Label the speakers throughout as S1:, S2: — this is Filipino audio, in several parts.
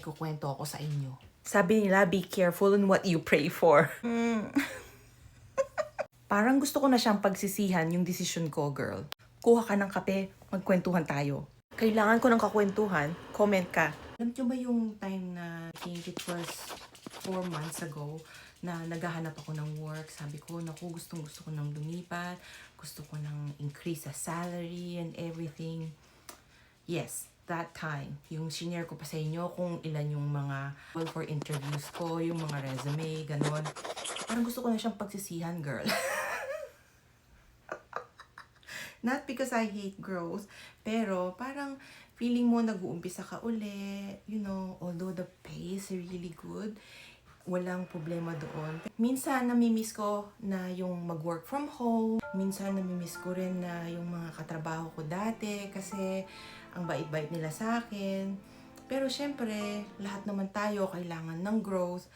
S1: kukwento ako sa inyo. Sabi nila, be careful in what you pray for. Parang gusto ko na siyang pagsisihan yung desisyon ko, girl. Kuha ka ng kape, magkwentuhan tayo. Kailangan ko ng kakwentuhan, comment ka. Alam niyo ba yung time na, I think it was 4 months ago, na naghahanap ako ng work. Sabi ko, naku, gusto ko nang lumipat. Gusto ko nang increase sa salary and everything. Yes, that time. Yung senior ko pa sa inyo kung ilan yung mga call for interviews ko, yung mga resume, ganon. Parang gusto ko na siyang pagsisihan, girl. Not because I hate growth, pero parang feeling mo nag-uumpisa ka uli, you know, although the pay is really good, walang problema doon. Minsan namimiss ko na yung mag-work from home, minsan namimiss ko rin na yung mga katrabaho ko dati kasi ang bait-bait nila sa akin. Pero syempre, lahat naman tayo kailangan ng growth,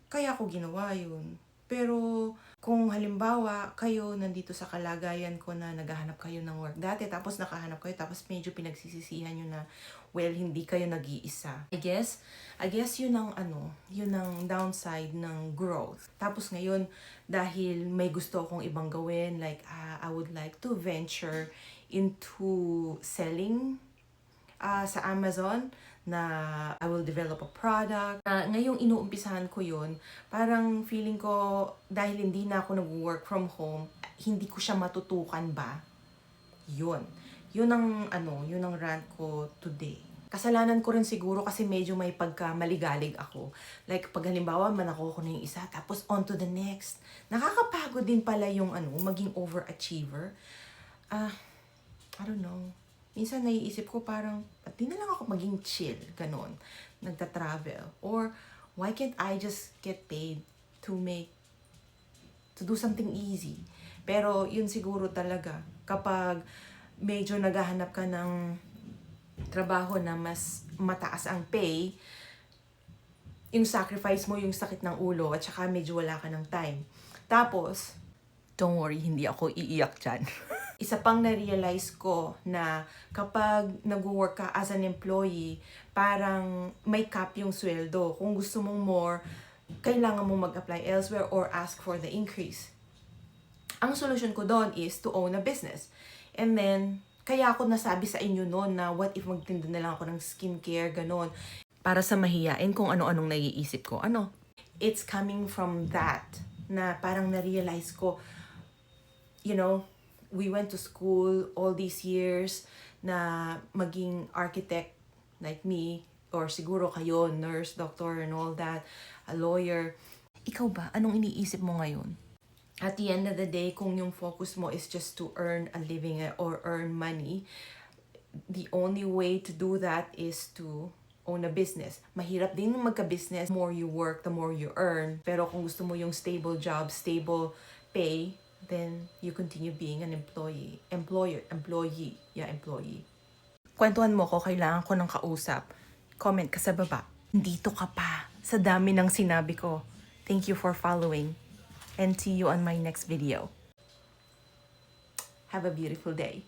S1: kaya ko ginawa yun. Pero kung halimbawa kayo nandito sa kalagayan ko na naghahanap kayo ng work dati, tapos nakahanap kayo, tapos medyo pinagsisisihan nyo na, well, hindi kayo nag-iisa. I guess yun ang yun ang downside ng growth. Tapos ngayon, dahil may gusto akong ibang gawin, like I would like to venture into selling sa Amazon, na I will develop a product. Ngayong inuumpisahan ko yun, parang feeling ko dahil hindi na ako nag-work from home, hindi ko siya matutukan ba? Yun. Yun ang rant ko today. Kasalanan ko rin siguro kasi medyo may pagka-maligalig ako. Like, pag halimbawa, manako ko na yung isa, tapos on to the next. Nakakapagod din pala yung maging overachiever. I don't know. Minsan naiisip ko parang, di na lang ako maging chill, ganon, nagta-travel. Or, why can't I just get paid to do something easy? Pero, yun siguro talaga, kapag medyo naghahanap ka ng trabaho na mas mataas ang pay, yung sacrifice mo, yung sakit ng ulo, at saka medyo wala ka ng time. Tapos, don't worry, hindi ako iiyak dyan. Isa pang na-realize ko na kapag nag-work ka as an employee, parang may cap yung sweldo. Kung gusto mong more, kailangan mo mag-apply elsewhere or ask for the increase. Ang solution ko doon is to own a business. And then, kaya ako nasabi sa inyo noon na what if magtinda na lang ako ng skincare, ganon. Para sa mahiyain kung ano-anong naiisip ko. It's coming from that na parang na-realize ko, you know, we went to school all these years na maging architect like me, or siguro kayo, nurse, doctor, and all that, a lawyer. Ikaw ba? Anong iniisip mo ngayon? At the end of the day, kung yung focus mo is just to earn a living or earn money, the only way to do that is to own a business. Mahirap din magka-business. The more you work, the more you earn. Pero kung gusto mo yung stable job, stable pay, then you continue being an employee. Kwentuhan mo ko, kailangan ko ng kausap. Comment ka sa baba. Dito ka pa, sa dami ng sinabi ko. Thank you for following. And see you on my next video. Have a beautiful day.